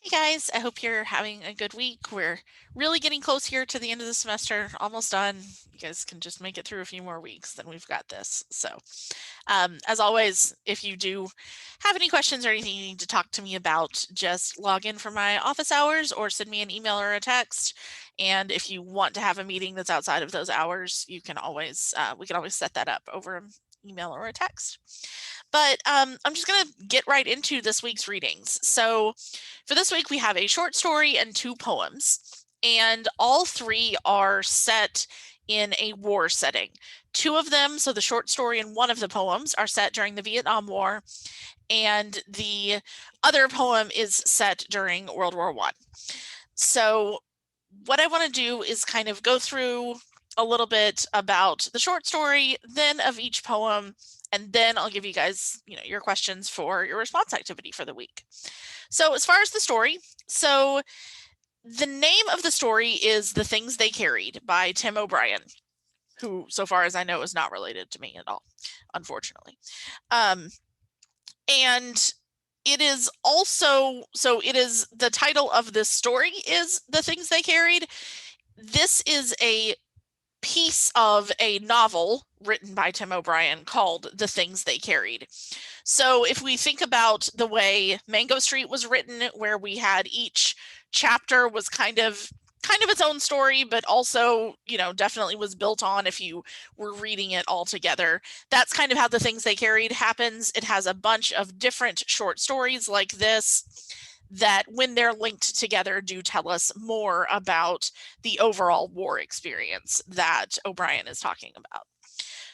Hey guys, I hope you're having a good week. We're really getting close here to the end of the semester, almost done. You guys can just make it through a few more weeks, then we've got this. As always, if you do have any questions or anything you need to talk to me about, just log in for my office hours or send me an email or a text. And if you want to have a meeting that's outside of those hours, you can always we can always set that up over an email or a text. But I'm just going to get right into this week's readings. So for this week, we have a short story and two poems, and all three are set in a war setting. Two of them, so the short story and one of the poems, are set during the Vietnam War, and the other poem is set during World War I. So what I want to do is kind of go through a little bit about the short story, then of each poem, and then I'll give you guys, your questions for your response activity for the week. So as far as the story, so the name of the story is The Things They Carried by Tim O'Brien, who, so far as I know, is not related to me at all, unfortunately. And it is also, so it is, the title of this story is The Things They Carried. This is a piece of a novel written by Tim O'Brien called The Things They Carried. So if we think about the way Mango Street was written, where we had each chapter was kind of its own story, but also, definitely was built on if you were reading it all together. That's kind of how The Things They Carried happens. It has a bunch of different short stories like this that, when they're linked together, do tell us more about the overall war experience that O'Brien is talking about.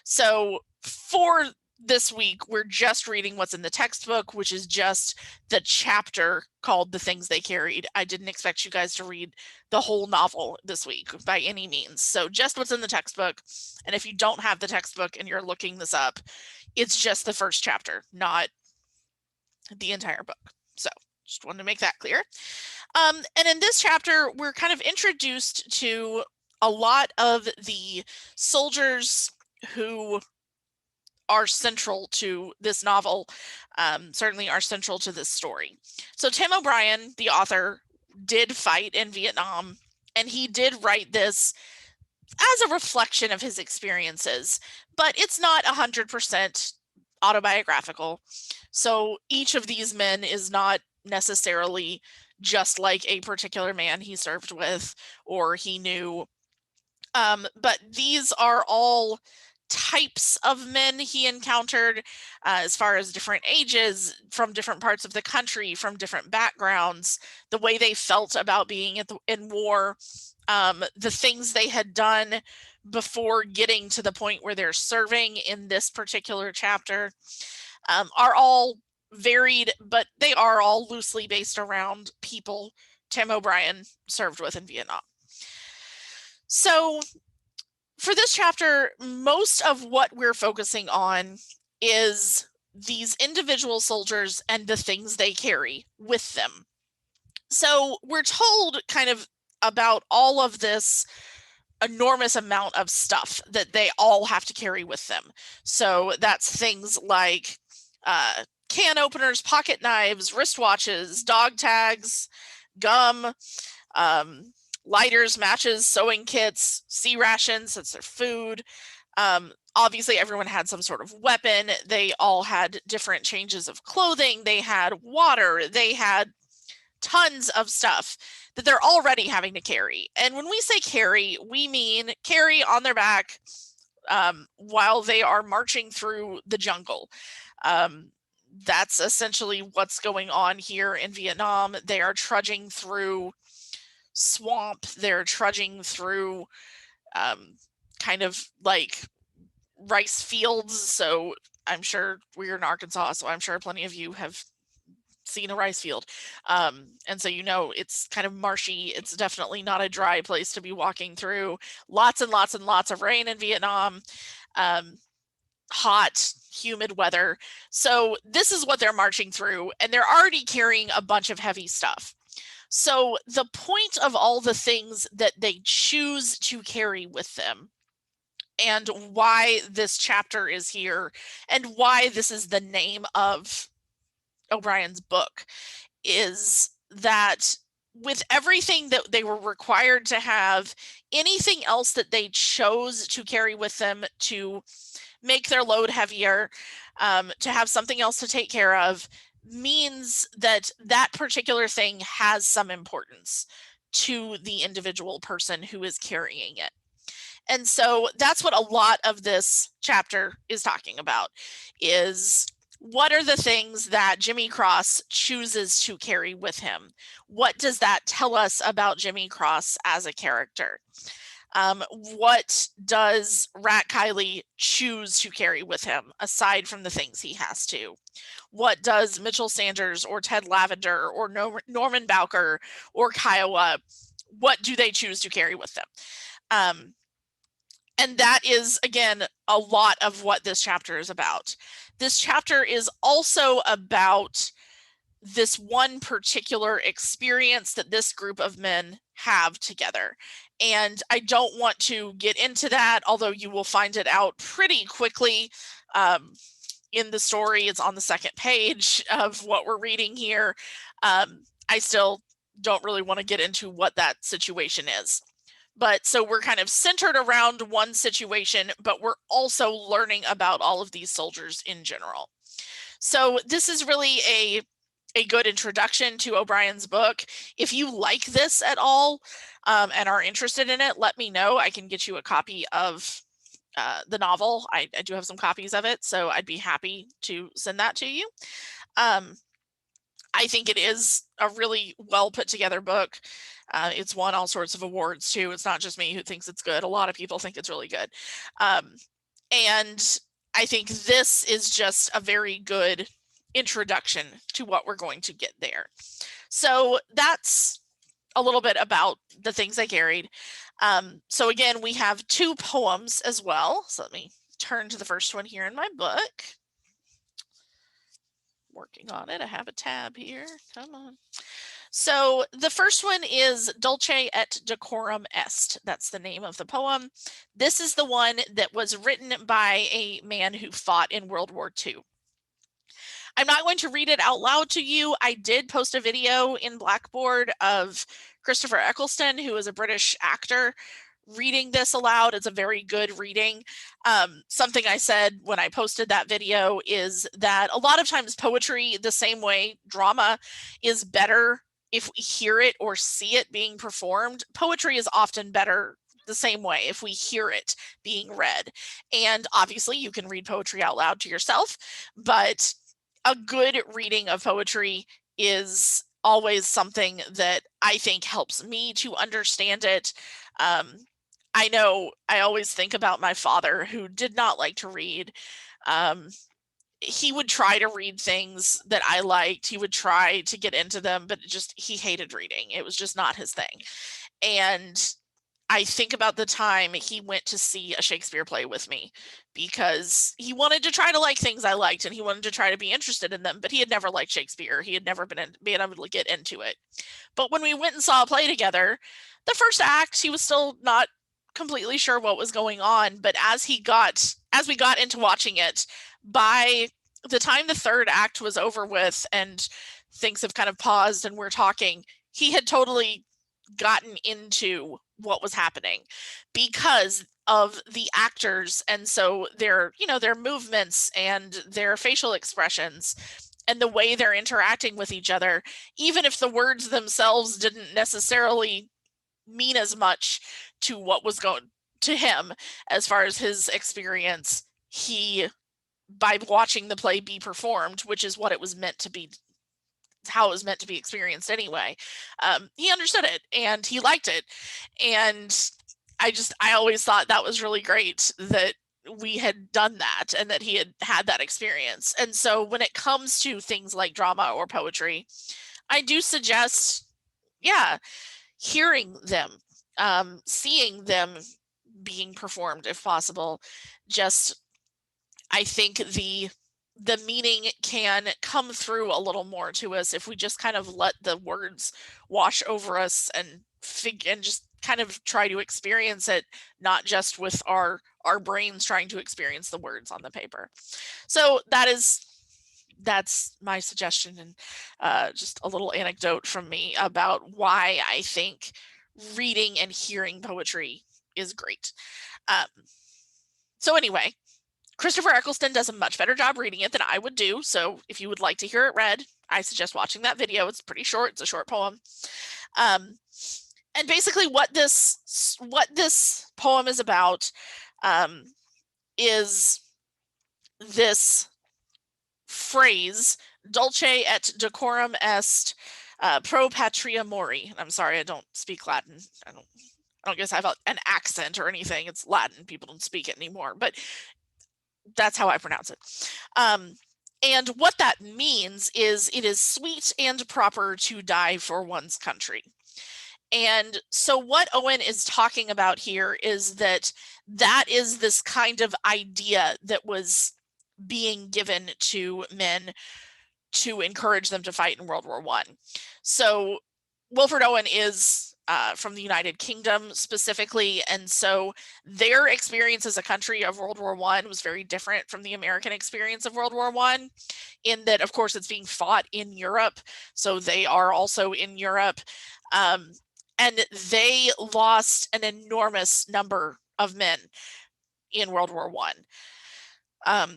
So for this week, we're just reading what's in the textbook, which is just the chapter called The Things They Carried. I didn't expect you guys to read the whole novel this week by any means. So just what's in the textbook. And if you don't have the textbook and you're looking this up, it's just the first chapter, not the entire book. So just wanted to make that clear. And in this chapter, we're kind of introduced to a lot of the soldiers who are central to this novel, certainly are central to this story. So Tim O'Brien, the author, did fight in Vietnam, and he did write this as a reflection of his experiences, but it's not 100% autobiographical. So each of these men is not necessarily just like a particular man he served with or he knew. But these are all types of men he encountered, as far as different ages, from different parts of the country, from different backgrounds, the way they felt about being in war, the things they had done before getting to the point where they're serving in this particular chapter, are all varied, but they are all loosely based around people Tim O'Brien served with in Vietnam. So for this chapter, most of what we're focusing on is these individual soldiers and the things they carry with them. So we're told kind of about all of this enormous amount of stuff that they all have to carry with them. So that's things like can openers, pocket knives, wristwatches, dog tags, gum, lighters, matches, sewing kits, sea rations, that's their food. Obviously, everyone had some sort of weapon. They all had different changes of clothing. They had water. They had tons of stuff that they're already having to carry. And when we say carry, we mean carry on their back while they are marching through the jungle. That's essentially what's going on here in Vietnam. They are trudging through swamp. They're trudging through kind of like rice fields. So I'm sure we're in Arkansas, so I'm sure plenty of you have seen a rice field. And so, it's kind of marshy. It's definitely not a dry place to be walking through. Lots and lots and lots of rain in Vietnam. Hot, humid weather. So this is what they're marching through, and they're already carrying a bunch of heavy stuff. So the point of all the things that they choose to carry with them, and why this chapter is here, and why this is the name of O'Brien's book, is that with everything that they were required to have, anything else that they chose to carry with them to make their load heavier, to have something else to take care of, means that that particular thing has some importance to the individual person who is carrying it. And so that's what a lot of this chapter is talking about, is what are the things that Jimmy Cross chooses to carry with him? What does that tell us about Jimmy Cross as a character? What does Rat Kiley choose to carry with him aside from the things he has to? What does Mitchell Sanders or Ted Lavender or Norman Bowker or Kiowa, what do they choose to carry with them? And that is, again, a lot of what this chapter is about. This chapter is also about this one particular experience that this group of men have together. And I don't want to get into that, although you will find it out pretty quickly in the story. It's on the second page of what we're reading here. I still don't really want to get into what that situation is. But so we're kind of centered around one situation, but we're also learning about all of these soldiers in general. So this is really a good introduction to O'Brien's book. If you like this at all and are interested in it, let me know. I can get you a copy of the novel. I do have some copies of it, so I'd be happy to send that to you. I think it is a really well put together book. It's won all sorts of awards too. It's not just me who thinks it's good. A lot of people think it's really good. And I think this is just a very good introduction to what we're going to get there. So that's a little bit about the things I carried. So again, we have 2 poems as well. So let me turn to the first one here in my book. Working on it. I have a tab here. Come on. So the first one is Dulce et Decorum Est. That's the name of the poem. This is the one that was written by a man who fought in World War II. I'm not going to read it out loud to you. I did post a video in Blackboard of Christopher Eccleston, who is a British actor, reading this aloud. It's a very good reading. Something I said when I posted that video is that a lot of times poetry, the same way drama is better if we hear it or see it being performed. Poetry is often better the same way if we hear it being read. And obviously you can read poetry out loud to yourself, but a good reading of poetry is always something that I think helps me to understand it. I know I always think about my father, who did not like to read. He would try to read things that I liked. He would try to get into them, but he hated reading. It was just not his thing. And I think about the time he went to see a Shakespeare play with me because he wanted to try to like things I liked and he wanted to try to be interested in them, but he had never liked Shakespeare. He had never been able to get into it. But when we went and saw a play together, the first act, he was still not completely sure what was going on. But as we got into watching it, by the time the third act was over with and things have kind of paused and we're talking, he had totally gotten into what was happening because of the actors, and so their movements and their facial expressions and the way they're interacting with each other, even if the words themselves didn't necessarily mean as much to what was going to him as far as his experience, he, by watching the play be performed, which is what it was meant to be, how it was meant to be experienced anyway, he understood it and he liked it. And I always thought that was really great that we had done that and that he had that experience. And so when it comes to things like drama or poetry, I do suggest, hearing them, seeing them being performed if possible. Just, I think the meaning can come through a little more to us if we just kind of let the words wash over us and just kind of try to experience it, not just with our brains trying to experience the words on the paper. So that is that's my suggestion, and just a little anecdote from me about why I think reading and hearing poetry is great. So anyway, Christopher Eccleston does a much better job reading it than I would do. So if you would like to hear it read, I suggest watching that video. It's pretty short. It's a short poem. And basically what this poem is about is this phrase, Dulce et decorum est pro patria mori. I'm sorry, I don't speak Latin. I don't guess I have an accent or anything. It's Latin. People don't speak it anymore, but that's how I pronounce it. And what that means is it is sweet and proper to die for one's country. And so what Owen is talking about here is that is this kind of idea that was being given to men to encourage them to fight in World War I. So Wilfred Owen is from the United Kingdom specifically, and so their experience as a country of World War I was very different from the American experience of World War I, in that, of course, it's being fought in Europe, so they are also in Europe, and they lost an enormous number of men in World War I.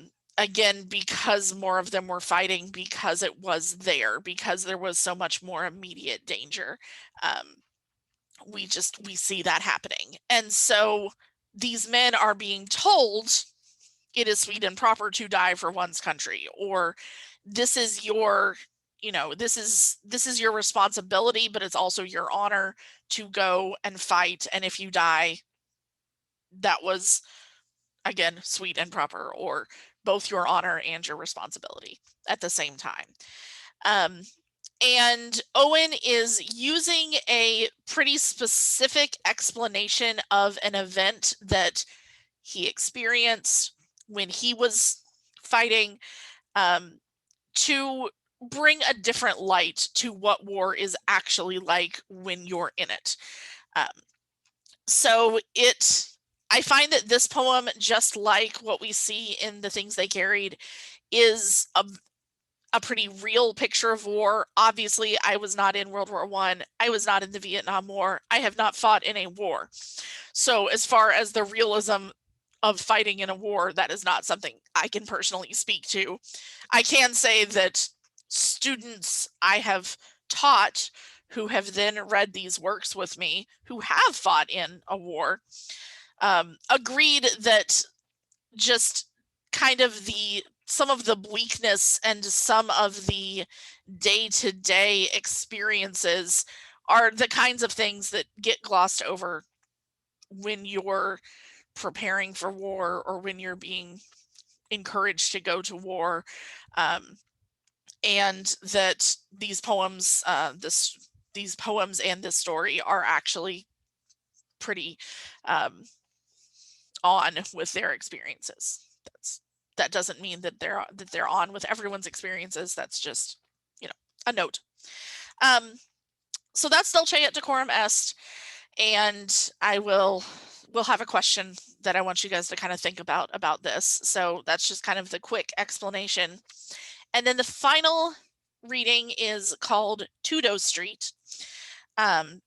Again, because more of them were fighting, because it was there, because there was so much more immediate danger. We see that happening. And so these men are being told it is sweet and proper to die for one's country, or this is your, this is your responsibility, but it's also your honor to go and fight. And if you die, that was, again, sweet and proper, or both your honor and your responsibility at the same time. And Owen is using a pretty specific explanation of an event that he experienced when he was fighting, to bring a different light to what war is actually like when you're in it. So I find that this poem, just like what we see in The Things They Carried, is a pretty real picture of war. Obviously, I was not in World War I. I was not in the Vietnam War. I have not fought in a war. So as far as the realism of fighting in a war, that is not something I can personally speak to. I can say that students I have taught who have then read these works with me, who have fought in a war, agreed that just kind of some of the bleakness and some of the day-to-day experiences are the kinds of things that get glossed over when you're preparing for war, or when you're being encouraged to go to war, and that these poems and this story are actually pretty on with their experiences. That doesn't mean that they're on with everyone's experiences. That's just, a note. So that's Dulce et Decorum Est, and we'll have a question that I want you guys to kind of think about this. So that's just kind of the quick explanation. And then the final reading is called Tudo Street. And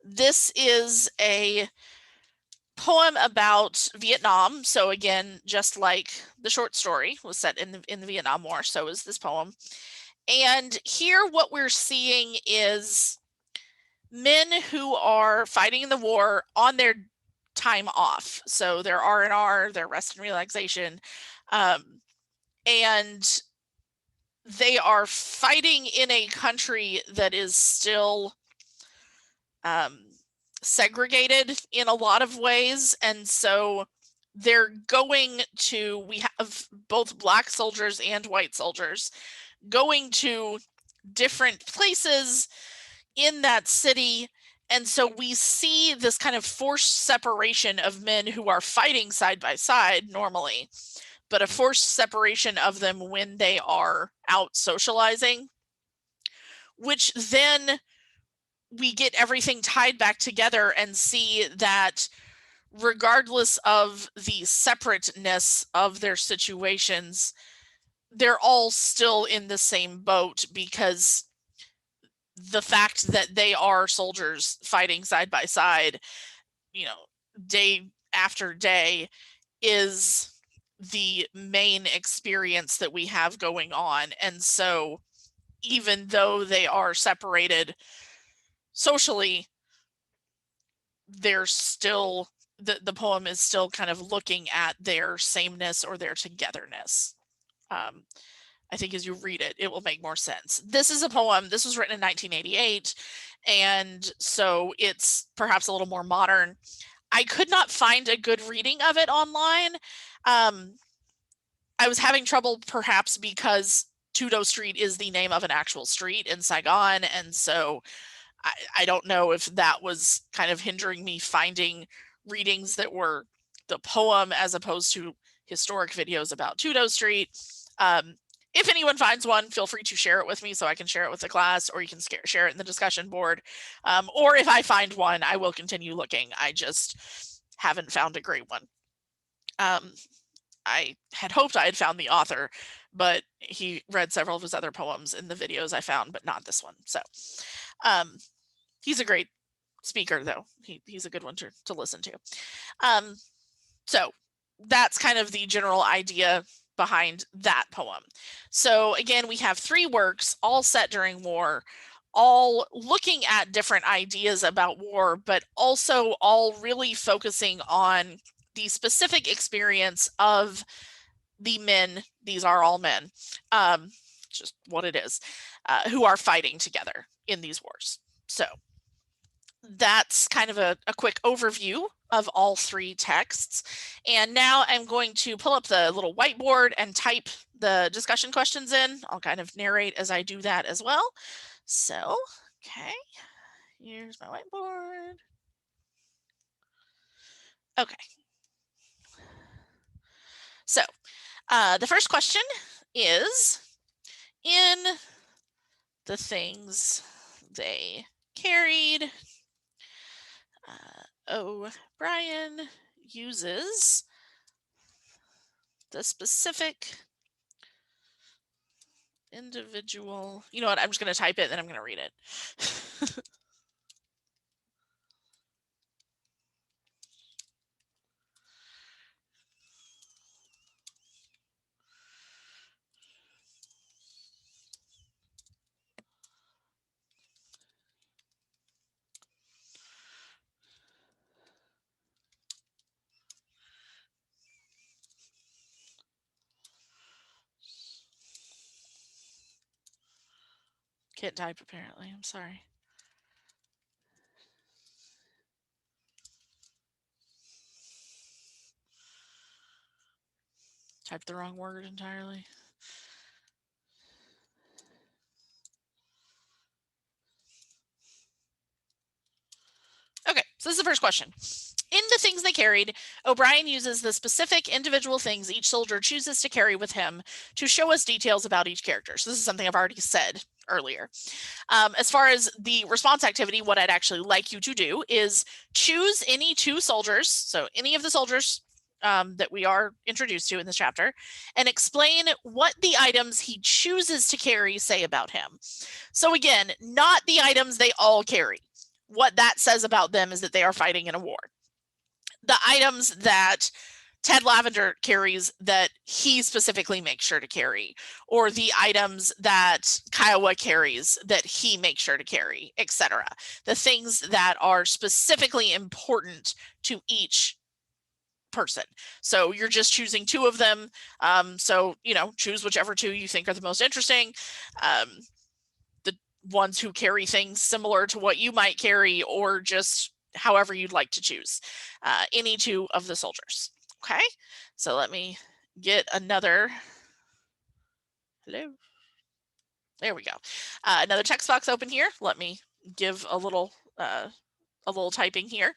this is a poem about Vietnam. So again, just like the short story was set in the Vietnam War, so is this poem. And here what we're seeing is men who are fighting in the war on their time off. So their R&R, their rest and relaxation, and they are fighting in a country that is still segregated in a lot of ways. And so they're we have both Black soldiers and white soldiers going to different places in that city. And so we see this kind of forced separation of men who are fighting side by side normally, but a forced separation of them when they are out socializing, which then we get everything tied back together and see that regardless of the separateness of their situations, they're all still in the same boat, because the fact that they are soldiers fighting side by side, you know, day after day, is the main experience that we have going on. And so even though they are separated socially, they're still, the poem is still kind of looking at their sameness or their togetherness. I think as you read it, it will make more sense. This is a poem, this was written in 1988, and so it's perhaps a little more modern. I could not find a good reading of it online. I was having trouble perhaps because Tudo Street is the name of an actual street in Saigon, and so I don't know if that was kind of hindering me finding readings that were the poem as opposed to historic videos about Tudo Street. If anyone finds one, feel free to share it with me so I can share it with the class, or you can share it in the discussion board. Or if I find one, I will continue looking. I just haven't found a great one. I had hoped I had found the author, but he read several of his other poems in the videos I found, but not this one. So he's a great speaker, though. He's a good one to listen to. So that's kind of the general idea behind that poem. So again, we have 3 works, all set during war, all looking at different ideas about war, but also all really focusing on the specific experience of the men, these are all men, just what it is, who are fighting together in these wars. So that's kind of a quick overview of all 3 texts. And now I'm going to pull up the little whiteboard and type the discussion questions in. I'll kind of narrate as I do that as well. So, okay, here's my whiteboard. Okay. So, the first question is, in the things they carried, O'Brien uses the specific individual, you know what, I'm just going to type it and then I'm going to read it. Can't type apparently, I'm sorry. Typed the wrong word entirely. Okay, so this is the first question. In the things they carried, O'Brien uses the specific individual things each soldier chooses to carry with him to show us details about each character. So this is something I've already said earlier. As far as the response activity, what I'd actually like you to do is choose any 2 soldiers, so any of the soldiers that we are introduced to in this chapter, and explain what the items he chooses to carry say about him. So again, not the items they all carry. What that says about them is that they are fighting in a war. The items that Ted Lavender carries that he specifically makes sure to carry, or the items that Kiowa carries that he makes sure to carry, etc. The things that are specifically important to each person. So you're just choosing 2 of them. So, you know, choose whichever 2 you think are the most interesting. The ones who carry things similar to what you might carry, or just however you'd like to choose. Any 2 of the soldiers. Okay, so let me get another. Hello. There we go. Another text box open here. Let me give a little typing here.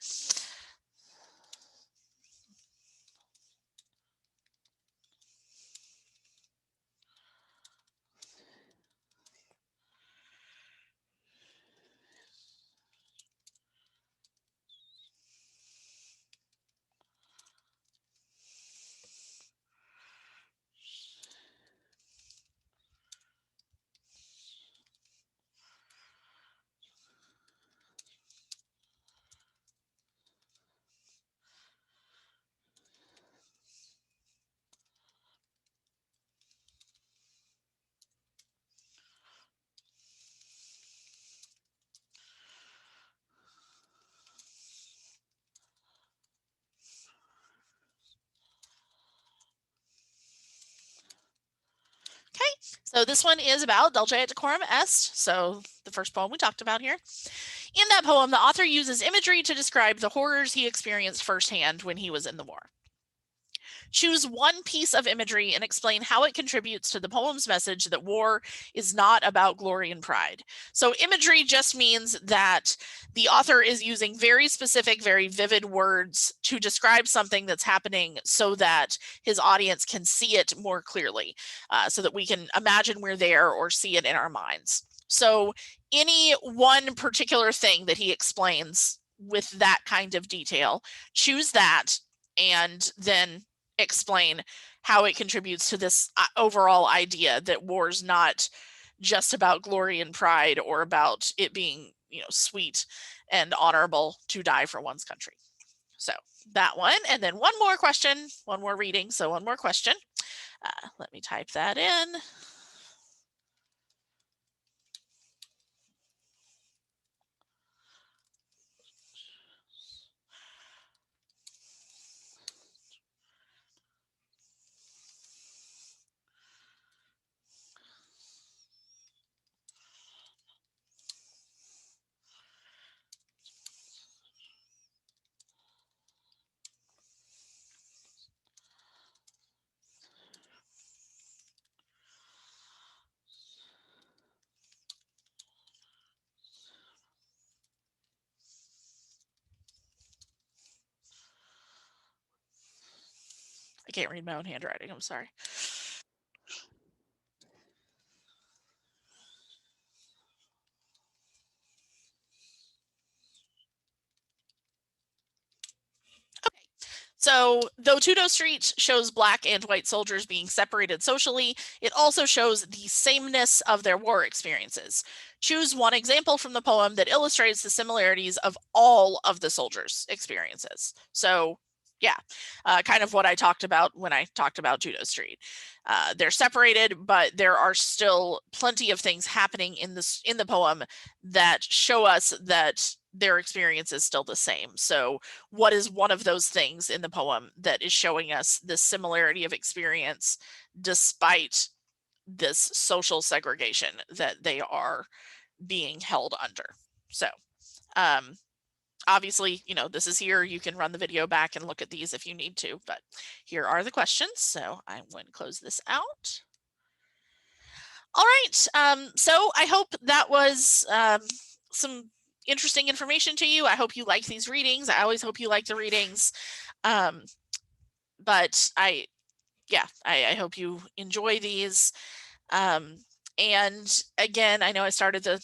So this one is about Dulce et Decorum Est, so the first poem we talked about here. In that poem, the author uses imagery to describe the horrors he experienced firsthand when he was in the war. Choose one piece of imagery and explain how it contributes to the poem's message that war is not about glory and pride. So imagery just means that the author is using very specific, very vivid words to describe something that's happening so that his audience can see it more clearly, so that we can imagine we're there or see it in our minds. So any one particular thing that he explains with that kind of detail, choose that and then explain how it contributes to this overall idea that war's not just about glory and pride or about it being, sweet and honorable to die for one's country. So that one, and then one more question, one more reading. So one more question. Let me type that in. I can't read my own handwriting. I'm sorry. Okay. So, though Tudo Street shows black and white soldiers being separated socially, it also shows the sameness of their war experiences. Choose one example from the poem that illustrates the similarities of all of the soldiers' experiences. So, yeah, kind of what I talked about when I talked about Tudo Street. They're separated, but there are still plenty of things happening in the poem that show us that their experience is still the same. So, what is one of those things in the poem that is showing us this similarity of experience despite this social segregation that they are being held under? So, obviously, this is here. You can run the video back and look at these if you need to, but here are the questions. So I'm going to close this out. All right. So I hope that was some interesting information to you. I hope you like these readings. I always hope you like the readings. But I hope you enjoy these. And again, I know I started the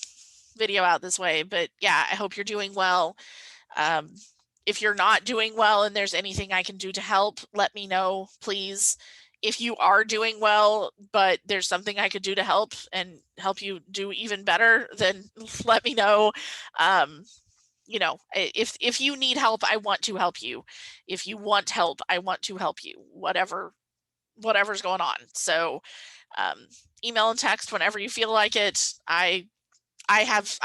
video out this way, but yeah, I hope you're doing well. If you're not doing well and there's anything I can do to help, let me know, please. If you are doing well, but there's something I could do to help and help you do even better, then let me know. If you need help, I want to help you. If you want help, I want to help you. Whatever's going on. So email and text whenever you feel like it. I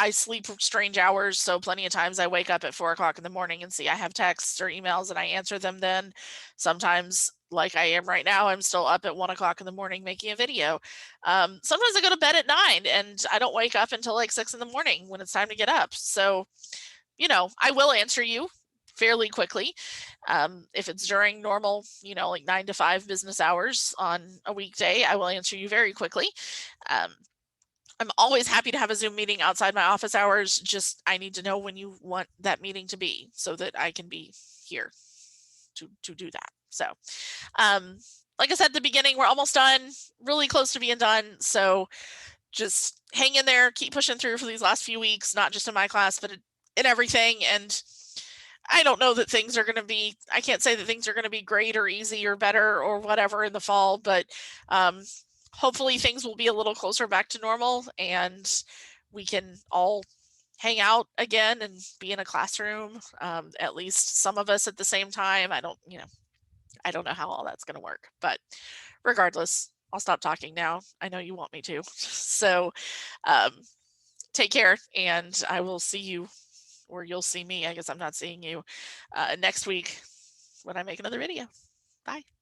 sleep strange hours, so plenty of times I wake up at 4:00 in the morning and see I have texts or emails and I answer them then. Sometimes, like I am right now, I'm still up at 1:00 in the morning making a video. Sometimes I go to bed at 9 and I don't wake up until like 6 in the morning when it's time to get up. So, I will answer you fairly quickly. If it's during normal, like 9 to 5 business hours on a weekday, I will answer you very quickly. I'm always happy to have a Zoom meeting outside my office hours. Just I need to know when you want that meeting to be so that I can be here to do that. So, like I said at the beginning, we're almost done, really close to being done. So just hang in there, keep pushing through for these last few weeks, not just in my class, but in everything. And I don't know that things are going to be, I can't say that things are going to be great or easy or better or whatever in the fall, but hopefully things will be a little closer back to normal and we can all hang out again and be in a classroom, at least some of us at the same time. I don't know how all that's going to work, but regardless, I'll stop talking now. I know you want me to. So take care and I will see you, or you'll see me. I guess I'm not seeing you next week when I make another video. Bye.